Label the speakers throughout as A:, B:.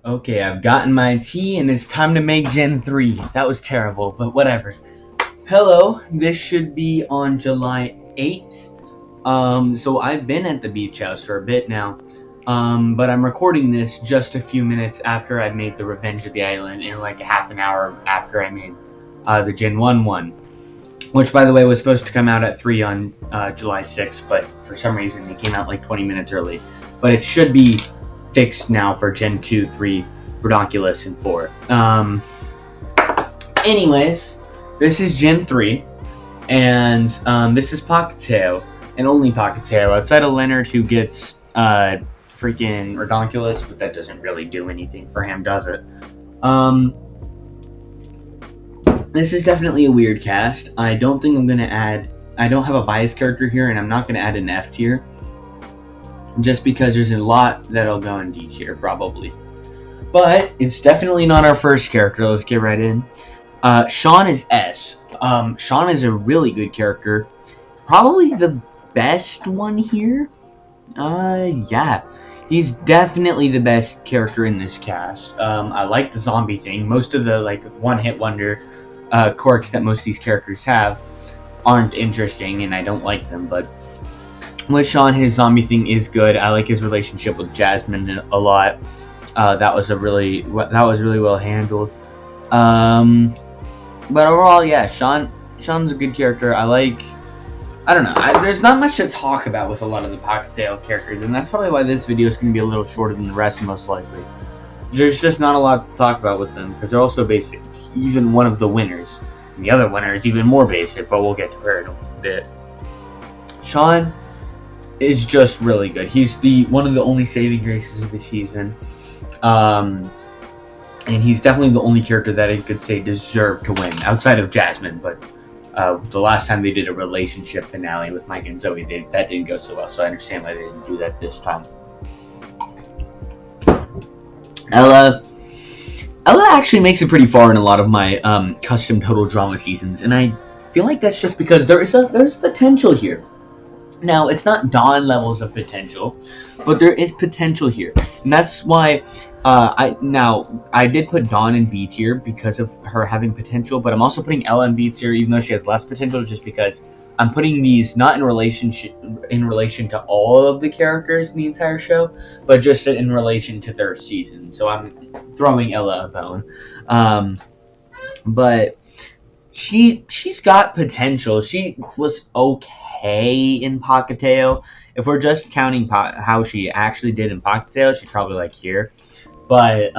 A: Okay, I've gotten my tea and it's time to make Gen 3. That was terrible, but whatever. Hello, this should be on July 8th. So I've been at the beach house for a bit now. But I'm recording this just a few minutes after I made the Revenge of the Island, in like half an hour after I made the Gen 1 one. Which, by the way, was supposed to come out at 3 on July 6th, but for some reason it came out like 20 minutes early. But it should be fixed now for Gen 2, 3, Redonkulus, and 4. Anyways, this is Gen 3, and this is Pahkitew, and only Pahkitew, outside of Leonard, who gets freaking Redonkulus, but that doesn't really do anything for him, does it? This is definitely a weird cast. I don't think I'm going to add... I don't have a bias character here, and I'm not going to add an F tier. Just because there's a lot that'll go in D tier, probably. But it's definitely not our first character. Let's get right in. Sean is S. Sean is a really good character. Probably the best one here. Yeah. He's definitely the best character in this cast. I like the zombie thing. Most of the, like, one-hit wonder quirks that most of these characters have aren't interesting, and I don't like them, but with Sean, his zombie thing is good. I like his relationship with Jasmine a lot. That was really well handled. But overall, yeah, Sean's a good character. I don't know. There's not much to talk about with a lot of the Pahkitew characters, and that's probably why this video is going to be a little shorter than the rest, most likely. There's just not a lot to talk about with them, because they're all so basic. Even one of the winners. And the other winner is even more basic, but we'll get to her in a bit. Sean is just really good. He's one of the only saving graces of the season. And he's definitely the only character that I could say deserved to win, outside of Jasmine, but the last time they did a relationship finale with Mike and Zoe, that didn't go so well, so I understand why they didn't do that this time. Ella actually makes it pretty far in a lot of my custom Total Drama seasons, and I feel like that's just because there's potential here. Now, it's not Dawn levels of potential, but there is potential here, and that's why I did put Dawn in B tier because of her having potential, but I'm also putting Ella in B tier even though she has less potential, just because I'm putting these not in relation to all of the characters in the entire show, but just in relation to their season. So I'm throwing Ella a bone. But she's got potential. She was okay in Pahkitew. If we're just counting how she actually did in Pahkitew, she's probably like here. But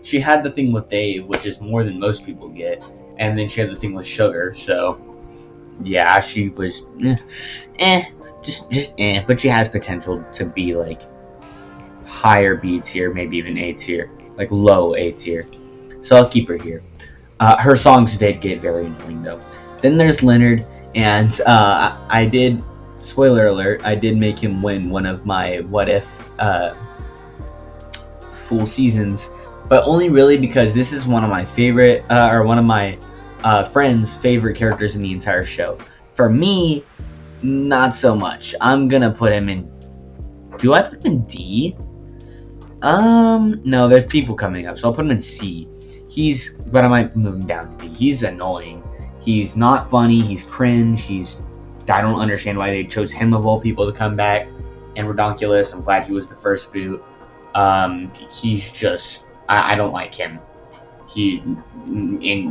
A: she had the thing with Dave, which is more than most people get, and then she had the thing with Sugar. So yeah, she was just but she has potential to be like higher B tier, maybe even A tier, like low A tier. So I'll keep her here. Her songs did get very annoying though. Then there's Leonard, and I did, spoiler alert, I did make him win one of my what if full seasons, but only really because this is one of my favorite one of my friend's favorite characters in the entire show. For me, not so much. I'm gonna put him in... Do I put him in D? No, there's people coming up, so I'll put him in C. But I might move him down to B. He's annoying. He's not funny. He's cringe. I don't understand why they chose him of all people to come back. And Redonkulus, I'm glad he was the first boot. He's just... I don't like him.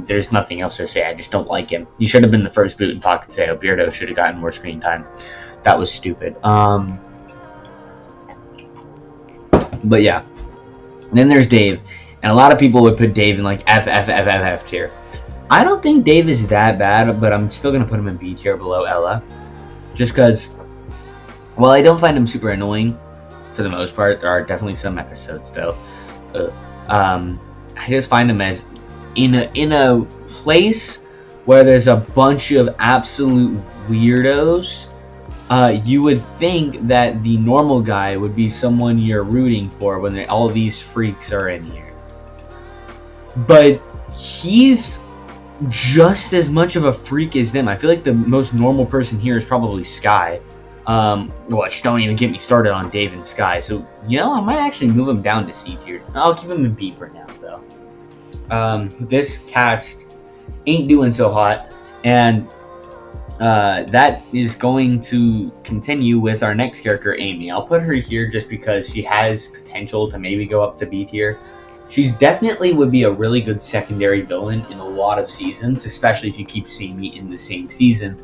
A: There's nothing else to say. I just don't like him. He should have been the first boot in Pahkitew. Beardo should have gotten more screen time. That was stupid. But yeah. And then there's Dave. And a lot of people would put Dave in like F tier. I don't think Dave is that bad, but I'm still going to put him in B tier below Ella. Just because, well, I don't find him super annoying for the most part. There are definitely some episodes, though. I just find him as in a place where there's a bunch of absolute weirdos. You would think that the normal guy would be someone you're rooting for when all these freaks are in here. But he's just as much of a freak as them. I feel like the most normal person here is probably Sky. Which don't even get me started on Dave and Sky. So, you know, I might actually move him down to C tier. I'll keep him in B for now, though. This cast ain't doing so hot, and that is going to continue with our next character, Amy. I'll put her here just because she has potential to maybe go up to B tier. She's definitely would be a really good secondary villain in a lot of seasons, especially if you keep Sammy in the same season.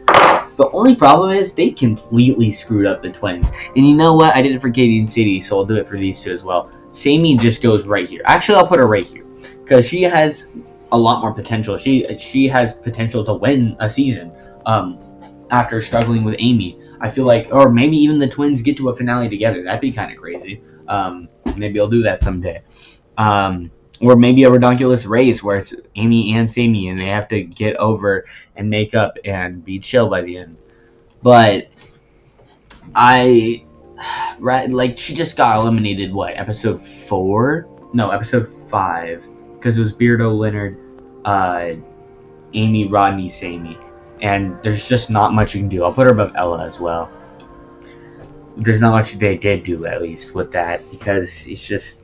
A: The only problem is they completely screwed up the twins. And you know what? I did it for Katie and Sadie, so I'll do it for these two as well. Sammy just goes right here. Actually, I'll put her right here because she has a lot more potential. She has potential to win a season after struggling with Amy. I feel like, or maybe even the twins get to a finale together. That'd be kind of crazy. Maybe I'll do that someday. Or maybe a redonkulous race where it's Amy and Sammy and they have to get over and make up and be chill by the end. But she just got eliminated, episode 4? No, episode 5. Because it was Beardo, Leonard, Amy, Rodney, Sammy. And there's just not much you can do. I'll put her above Ella as well. There's not much they did do, at least, with that. Because it's just...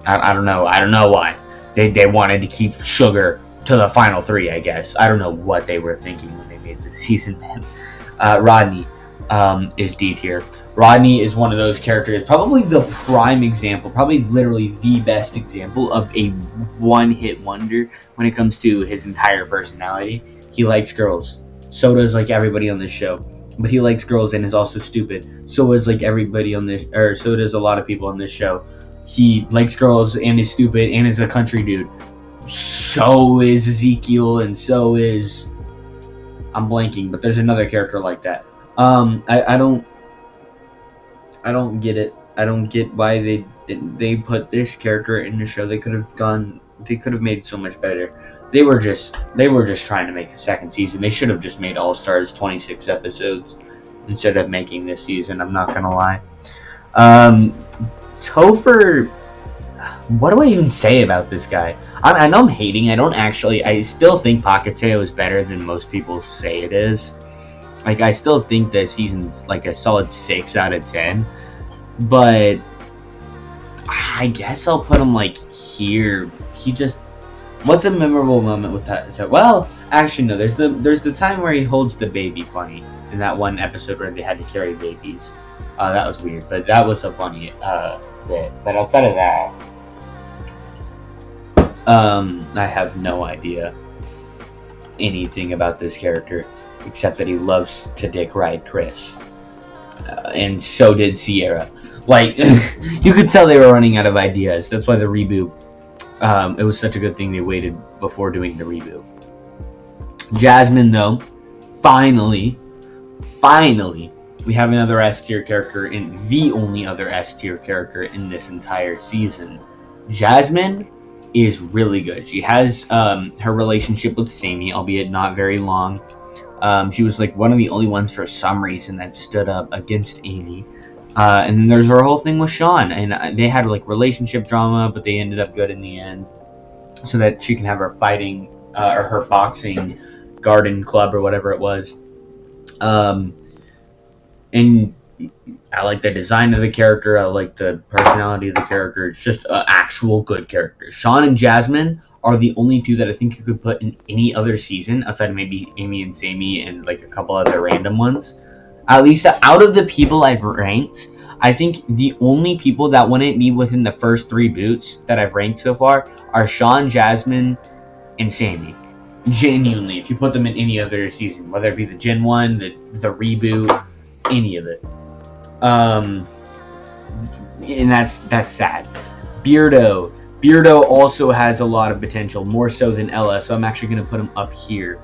A: I don't know. I don't know why. They wanted to keep Sugar to the final 3, I guess. I don't know what they were thinking when they made the season, man. Rodney is D tier. Rodney is one of those characters, probably the prime example, probably literally the best example of a one-hit wonder when it comes to his entire personality. He likes girls. So does, everybody on this show. But he likes girls and is also stupid. So is, everybody on this... Or so does a lot of people on this show. He likes girls and is stupid and is a country dude. So is Ezekiel and so is... I'm blanking, but there's another character like that. I don't get it. I don't get why they put this character in the show. They could have made it so much better. They were just trying to make a second season. They should have just made All Stars 26 episodes instead of making this season. I'm not gonna lie. Topher, what do I even say about this guy? I know I'm hating. I still think Pahkitew is better than most people say it is. I still think the season's a solid 6 out of 10. But I guess I'll put him here. What's a memorable moment with that? Well, actually no. There's the time where he holds the baby funny in that one episode where they had to carry babies. That was weird, but that was a funny bit. But outside of that, I have no idea anything about this character except that he loves to dick ride Chris, and so did Sierra. You could tell they were running out of ideas. That's why the reboot. It was such a good thing they waited before doing the reboot. Jasmine, though, finally. We have another S-tier character, and the only other S-tier character in this entire season. Jasmine is really good. She has her relationship with Sammy, albeit not very long. She was one of the only ones for some reason that stood up against Amy. And then there's her whole thing with Sean, and they had relationship drama, but they ended up good in the end, so that she can have her fighting or her boxing garden club or whatever it was. And I like the design of the character. I like the personality of the character. It's just an actual good character. Sean and Jasmine are the only two that I think you could put in any other season outside of maybe Amy and Sammy and a couple other random ones. At least out of the people I've ranked, I think the only people that wouldn't be within the first 3 boots that I've ranked so far are Sean, Jasmine, and Sammy. Genuinely, if you put them in any other season, whether it be the Gen 1, the reboot, any of it. And that's sad. Beardo also has a lot of potential, more so than Ella, so I'm actually going to put him up here.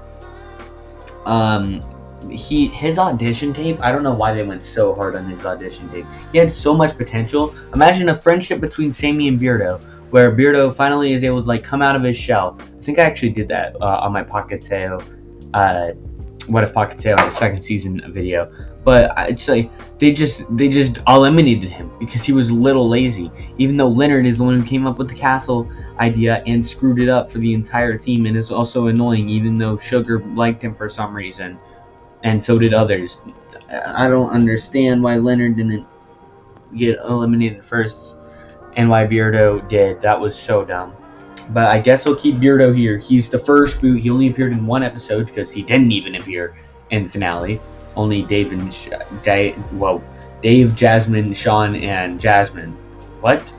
A: His audition tape, I don't know why they went so hard on his audition tape. He had so much potential. Imagine a friendship between Sammy and Beardo, where Beardo finally is able to like come out of his shell. I think I actually did that on my Pahkitew, What If Pahkitew on the second season video. But it's like they just eliminated him because he was a little lazy. Even though Leonard is the one who came up with the castle idea and screwed it up for the entire team, and is also annoying. Even though Sugar liked him for some reason, and so did others. I don't understand why Leonard didn't get eliminated first and why Beardo did. That was so dumb. But I guess we'll keep Beardo here. He's the first boot. He only appeared in one episode because he didn't even appear in the finale. Only Dave, Jasmine, Sean, and Jasmine. What?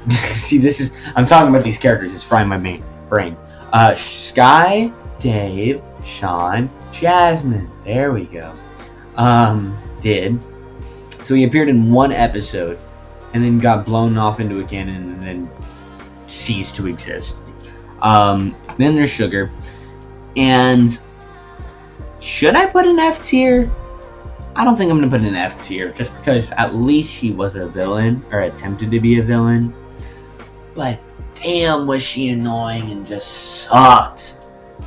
A: See, I'm talking about these characters. It's frying my brain. Sky, Dave, Sean, Jasmine. There we go. Did. So he appeared in one episode and then got blown off into a cannon and then ceased to exist. Then there's Sugar. And should I put an F tier? I don't think I'm going to put an F tier just because at least she was a villain or attempted to be a villain. But damn, was she annoying and just sucked.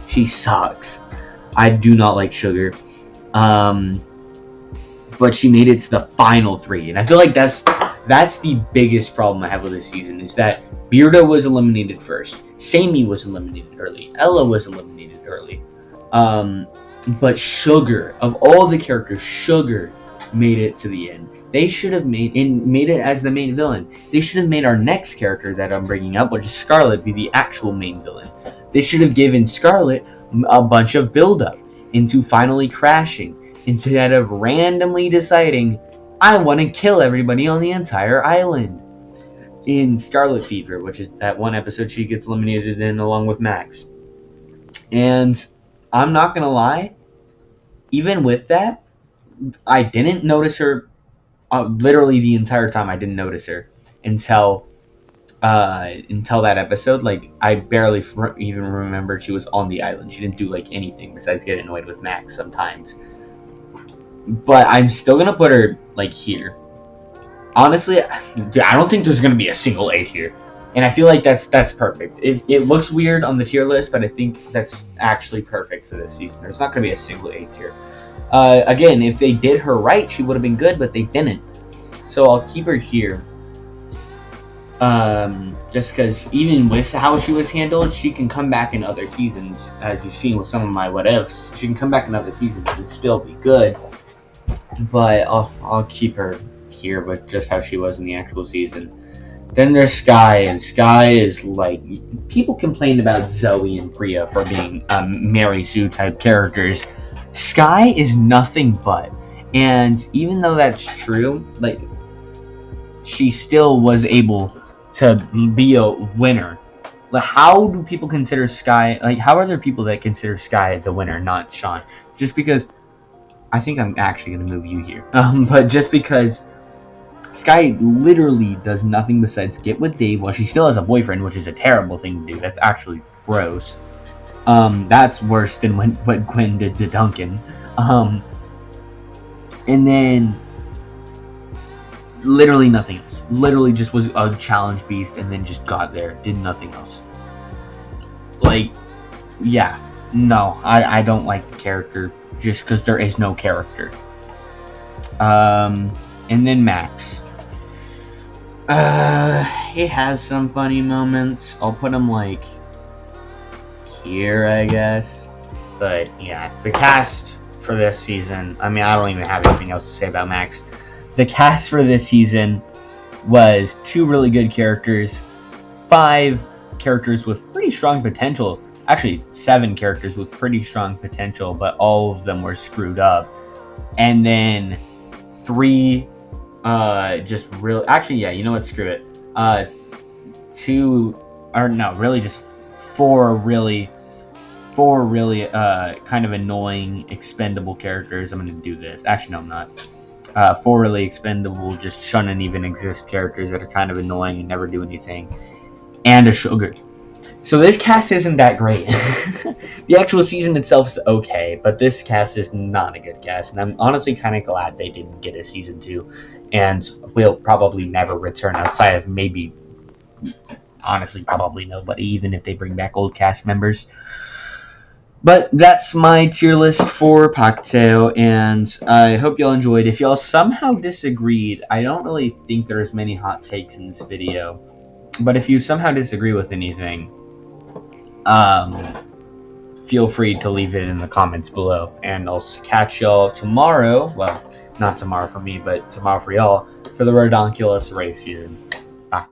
A: She sucks. I do not like Sugar. But she made it to the final 3. And I feel like that's the biggest problem I have with this season is that Beardo was eliminated first. Sammy was eliminated early. Ella was eliminated early. But Sugar, of all the characters, Sugar made it to the end. They should have made it as the main villain. They should have made our next character that I'm bringing up, which is Scarlet, be the actual main villain. They should have given Scarlet a bunch of build-up into finally crashing, instead of randomly deciding, I want to kill everybody on the entire island. In Scarlet Fever, which is that one episode she gets eliminated in along with Max. And I'm not going to lie, even with that, I didn't notice her literally the entire time. I didn't notice her until that episode. Like, I barely even remembered she was on the island. She didn't do like anything besides get annoyed with Max sometimes. But I'm still gonna put her like here. Honestly, I don't think there's gonna be a single A tier, and I feel like that's perfect. It looks weird on the tier list, but I think that's actually perfect for this season. There's not gonna be a single A tier. Again, if they did her right, she would have been good, but they didn't. So I'll keep her here. Just because even with how she was handled, she can come back in other seasons, as you've seen with some of my what ifs. She can come back in other seasons and still be good. But I'll keep her here with just how she was in the actual season. Then there's Sky, and Sky is like, people complained about Zoe and Priya for being Mary Sue type characters. Sky is nothing but, and even though that's true, like, she still was able to be a winner. Like, how do people consider Sky, like, how are there people that consider Sky the winner, not Sean? Just because, I think I'm actually going to move you here. But just because Sky literally does nothing besides get with Dave while she still has a boyfriend, which is a terrible thing to do. That's actually gross. That's worse than what Gwen did to Duncan. And then literally nothing else. Literally just was a challenge beast and then just got there. Did nothing else. Like, yeah. No, I don't like the character just because there is no character. And then Max. He has some funny moments. I'll put him like here, I guess. But yeah, the cast for this season, I mean, I don't even have anything else to say about Max. The cast for this season was 2 really good characters, 5 characters with pretty strong potential. Actually, 7 characters with pretty strong potential, but all of them were screwed up. And then 3 just real. Actually, yeah, you know what? Screw it. 4 really kind of annoying expendable characters. I'm gonna do this. Actually, no, I'm not. 4 really expendable, just shouldn't even exist characters that are kind of annoying and never do anything, and a Sugar. So this cast isn't that great. The actual season itself is okay, but this cast is not a good cast, and I'm honestly kind of glad they didn't get a season 2, and will probably never return outside of maybe, honestly, probably nobody, even if they bring back old cast members. But that's my tier list for Pacteo, and I hope y'all enjoyed. If y'all somehow disagreed, I don't really think there's many hot takes in this video, but if you somehow disagree with anything, feel free to leave it in the comments below. And I'll catch y'all tomorrow. Well, not tomorrow for me, but tomorrow for y'all for the Redonkulous race season. Bye.